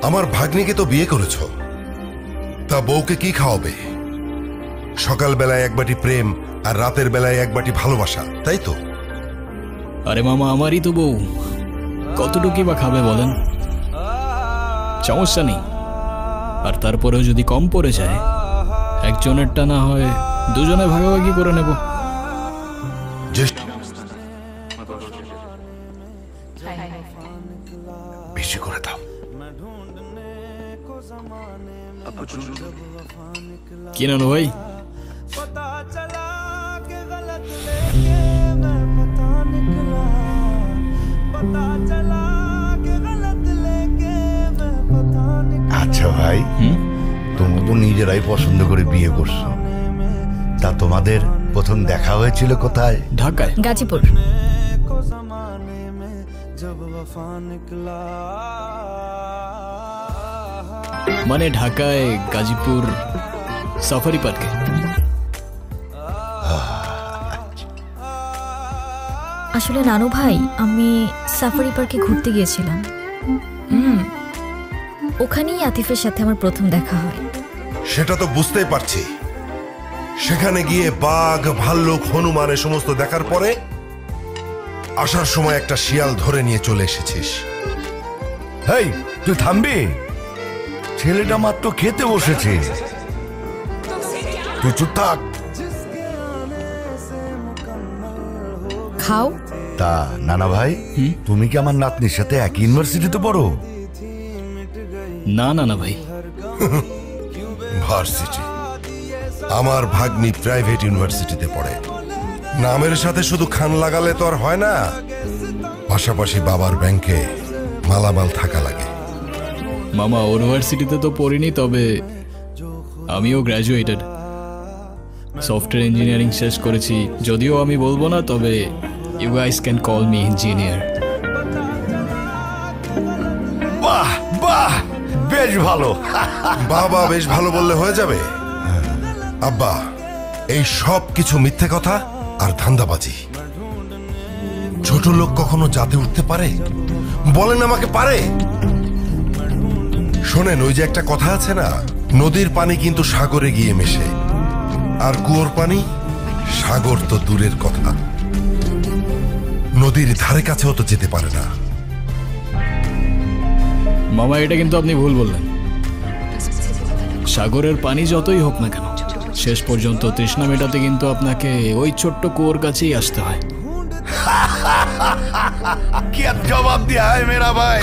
আমার ভাগ্নিকে তো বিয়ে করেছো, তা বউকে কি খাওয়াবে? সকাল বেলায় এক বাটি প্রেম আর রাতের বেলায় এক বাটি ভালোবাসা, তাই তো? আরে মামা, আমারই তো বউ, কতটুকুই বা খাবে বলেন? সমস্যা নেই। আর তারপরেও যদি কম পড়ে যায়, একজনেরটা না হয় দুজনে ভাগাভাগি করে নেব। বেশি করে দাও। কি নানু ভাই? আচ্ছা ভাই, তোমরা তো নিজেরাই পছন্দ করে বিয়ে করছো, তা তোমাদের প্রথম দেখা হয়েছিল কোথায়? ঢাকায়। গাজীপুর। মানে ঢাকায় গাজীপুর সাফারি পার্কে। আসলে নানু ভাই, আমি সাফারি পার্কে ঘুরতে গিয়েছিলাম। ওখানেই আতিফের সাথে আমার প্রথম দেখা হয়। সেটা তো বুঝতেই পারছি। সেখানে গিয়ে বাঘ, ভাল্লুক, হনুমান এ সমস্ত দেখার পরে আসার সময় একটা শিয়াল ধরে নিয়ে চলে এসেছিস। হেই, তুই থামবি? ছেলেটা মাত্র খেতে বসেছে, তুই চুপ থাক। খাও। তা নানা ভাই, তুমি কি আমার নাতনির সাথে একই ইউনিভার্সিটিতে পড়ো? না না ভাই, ভার্সিটি? আমার ভাগ্নি প্রাইভেট ইউনিভার্সিটিতে পড়ে। নামের সাথে শুধু খান লাগালে তো আর হয় না, পাশাপাশি বাবার ব্যাংকে মালামাল থাকা লাগে। মামা ইউনিভার্সিটিতে তো পড়িনি, তবে আমিও গ্র্যাজুয়েটেড, সফটওয়্যার ইঞ্জিনিয়ারিং শেষ করেছি। যদিও আমি বলবো না, তবে you guys can call me engineer. বাহ বাহ, বেশ ভালো। বাবা বেশ ভালো বললে হয়ে যাবে? আব্বা, এই সব কিছু মিথ্যে কথা আর ধান্দাবাজি। ছোট লোক কখনো জাতে উঠতে পারে? বলেন আমাকে, পারে? শোনেন, ওই যে একটা কথা আছে না, নদীর পানি কিন্তু সাগরে গিয়ে মেশে, আর কুয়োর পানি সাগর তো দূরের কথা, নদীর ধারে কাছেও তো যেতে পারে না। মামা, এটা কিন্তু আপনি ভুল বললেন। সাগরের পানি যতই হোক না কেন, শেষ পর্যন্ত তৃষ্ণা মেটাতে কিন্তু আপনাকে ওই ছোট্ট কুয়োর কাছেই আসতে হয়। কি জবাব দিয়া হয় মেরা ভাই।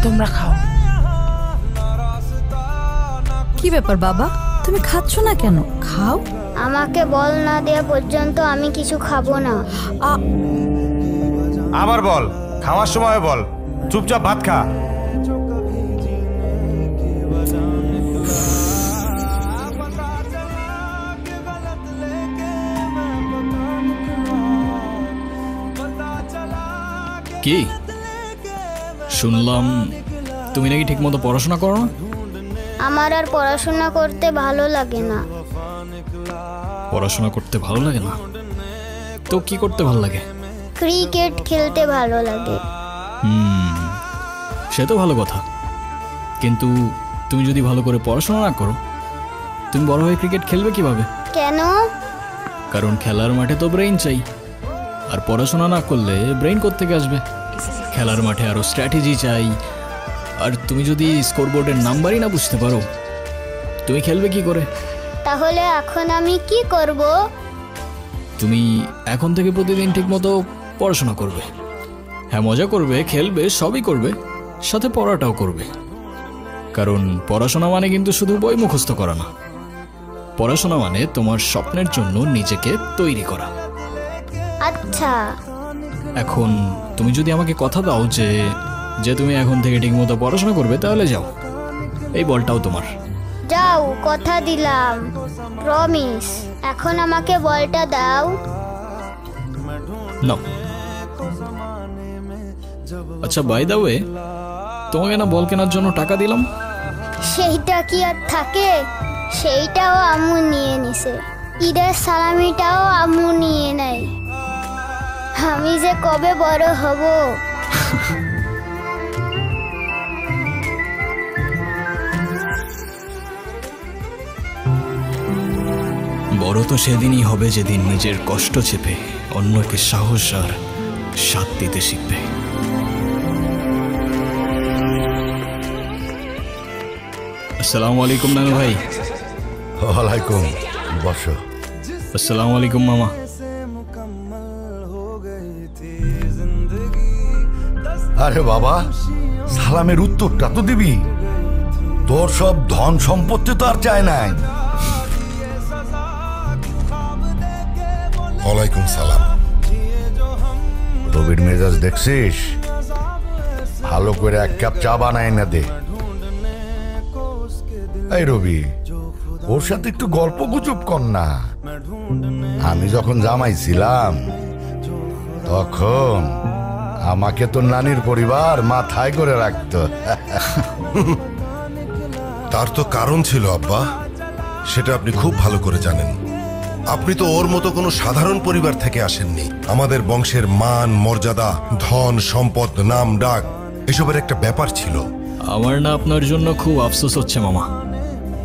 তোমরা খাও। কি ব্যাপার বাবা, তুমি খাচ্ছ না কেন? খাও। আমাকে বল না দেওয়া পর্যন্ত আমি কিছু খাবো না। আবার বল, খাওয়ার সময় বল, চুপচাপ ভাত খা। কি শুনলাম তুমি নাকি ঠিক মতো পড়াশোনা করো না? আমার আর পড়াশোনা করতে ভালো লাগে না। পড়াশোনা করতে ভালো লাগে না? তো কি করতে ভালো লাগে? ক্রিকেট খেলতে ভালো লাগে। সে তো ভালো কথা, কিন্তু তুমি যদি ভালো করে পড়াশোনা না করো, তুমি বড় হয়ে ক্রিকেট খেলবে কিভাবে? কেন? কারণ খেলার মাঠে তো ব্রেইন চাই, আর পড়াশোনা না করলে ব্রেইন কোত্থেকে আসবে? খেলার মাঠে আরো স্ট্র্যাটেজি চাই, আর তুমি যদি স্কোরবোর্ডের নাম্বারই না বুঝতে পারো, তুমি খেলবে কি করে? তাহলে এখন আমি কি করব? তুমি এখন থেকে প্রতিদিন ঠিকমতো পড়াশোনা করবে। হ্যাঁ, মজা করবে, খেলবে, সবই করবে, সাথে পড়াটাও করবে। কারণ পড়াশোনা মানে কিন্তু শুধু বই মুখস্থ করা না, পড়াশোনা মানে তোমার স্বপ্নের জন্য নিজেকে তৈরি করা। আচ্ছা, এখন তুমি যদি আমাকে কথা দাও যে যে তুমি এখন থেকে ঠিকমতো পড়াশোনা করবে, তাহলে যাও, এই বলটাও তোমার। যাও, কথা দিলাম, প্রমিস। এখন আমাকে বলটা দাও। নাও। আচ্ছা, বাই দ্য ওয়ে, তোমাকে না বল কেনার জন্য টাকা দিলাম? সেইটা কি আর থাকে? সেইটাও আম্মু নিয়ে নিছে। ঈদের সালামিটাও আম্মু নিয়ে নেয়। আমি যে কবে বড় হব। বড় তো সেদিনই হবে যেদিন নিজের কষ্ট চেপে অন্যকে সাহস আর সাথ দিতে শিখবে। আসসালামু আলাইকুম নানু ভাই। ওয়ালাইকুম, বসো। আসসালামু আলাইকুম মামা। আরে বাবা, সালামের উত্তরটা তো দিবি। তোর সব ধন সম্পত্তি তো আর চায় নাই। ওয়ালাইকুম সালাম। রবির মেজাজ দেখছিস? ভালো করে এক কাপ চা বানায় না দে। এই রবি, ওর সাথে একটু গল্প গুজব কর না। আমি যখন জামাই ছিলাম তখন আমাকে তো নানির পরিবার মাথায় করে রাখতো। তার তো কারণ ছিল আব্বা, সেটা আপনি খুব ভালো করে জানেন। আপনি তো ওর মতো কোনো সাধারণ পরিবার থেকে আসেননি। আমাদের বংশের মান মর্যাদা, ধন সম্পদ, নাম ডাক এসবের একটা ব্যাপার ছিল। আমার না আপনার জন্য খুব আফসোস হচ্ছে মামা।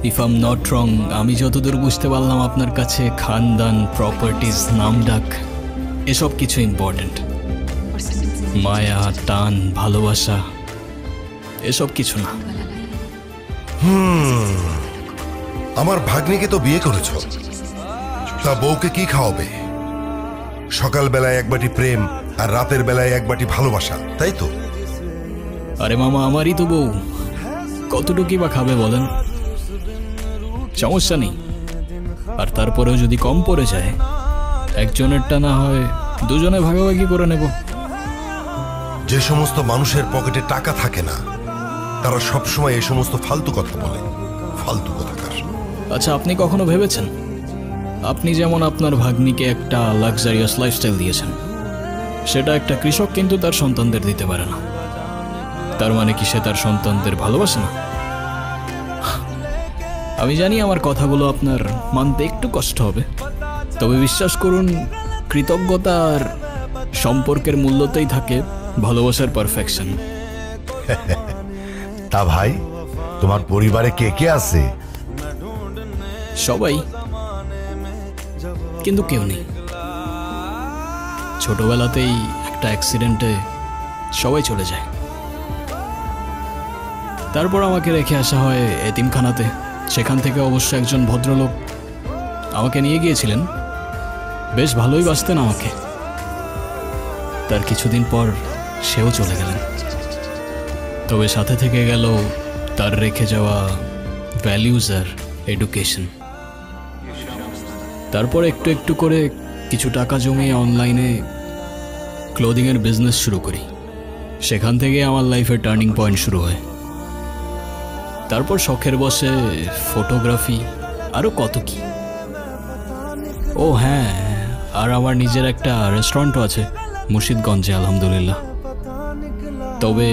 If I am not wrong, আমি যতদূর বুঝতে পারলাম আপনার কাছে খানদান, প্রপার্টিজ, নাম ডাক এসব কিছু ইম্পর্টেন্ট। মায়া, টান, ভালোবাসা এসব কিছু না। আমার ভাগ্নিকে তো বিয়ে করেছ, তা বউকে কি খাওয়াবে? সকাল বেলায় এক বাটি প্রেম আর রাতের বেলায় এক বাটি ভালোবাসা, তাই তো? আরে মামা, আমারই তো বউ, কতটুকুই বা খাবে বলেন? সমস্যা নেই। আর তারপরেও যদি কম পড়ে যায়, একজনেরটা না হয় দুজনে ভাগাভাগি করে নেব। যে সমস্ত মানুষের পকেটে টাকা থাকে না, তারা সবসময় এই সমস্ত ফালতু কথা বলে। ফালতু কথাকার। আচ্ছা, আপনি কখনো ভেবেছেন, আপনি যেমন আপনার ভাগ্নিকে একটা লাক্সারিয়াস লাইফস্টাইল দিয়েছেন, সেটা একটা কৃষক কিন্তু তার সন্তানদের দিতে পারে না। তার মানে কি সে তার সন্তানদের ভালোবাসে না? আমি জানি আমার কথাগুলো আপনার মানতে একটু কষ্ট হবে, তবে বিশ্বাস করুন, কৃতজ্ঞতা আর সম্পর্কের মূল্যতেই থাকে ভালোবাসার পারফেকশন। তা ভাই, তোমার পরিবারে কে কে আছে? সবাই, কিন্তু কেউ নেই। ছোটবেলাতেই একটা অ্যাক্সিডেন্টে সবাই চলে যায়। তারপর আমাকে রেখে আসা হয় এতিমখানাতে। সেখান থেকে অবশ্য একজন ভদ্রলোক আমাকে নিয়ে গিয়েছিলেন। বেশ ভালোই বাসতেন আমাকে। তার কিছুদিন পর সেও চলে গেলেন, তবে সাথে থেকে গেল তার রেখে যাওয়া ভ্যালিউজ আর এডুকেশন। তারপর একটু একটু করে কিছু টাকা জমিয়ে অনলাইনে ক্লোদিংয়ের বিজনেস শুরু করি। সেখান থেকে আমার লাইফের টার্নিং পয়েন্ট শুরু হয়। তারপর শখের বসে ফটোগ্রাফি, আরও কত কি। ও হ্যাঁ, আর আমার নিজের একটা রেস্টুরেন্টও আছে মুর্শিদগঞ্জে, আলহামদুলিল্লাহ। তবে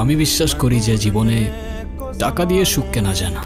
আমি বিশ্বাস করি যে জীবনে টাকা দিয়ে সুখ কেনা যায় না।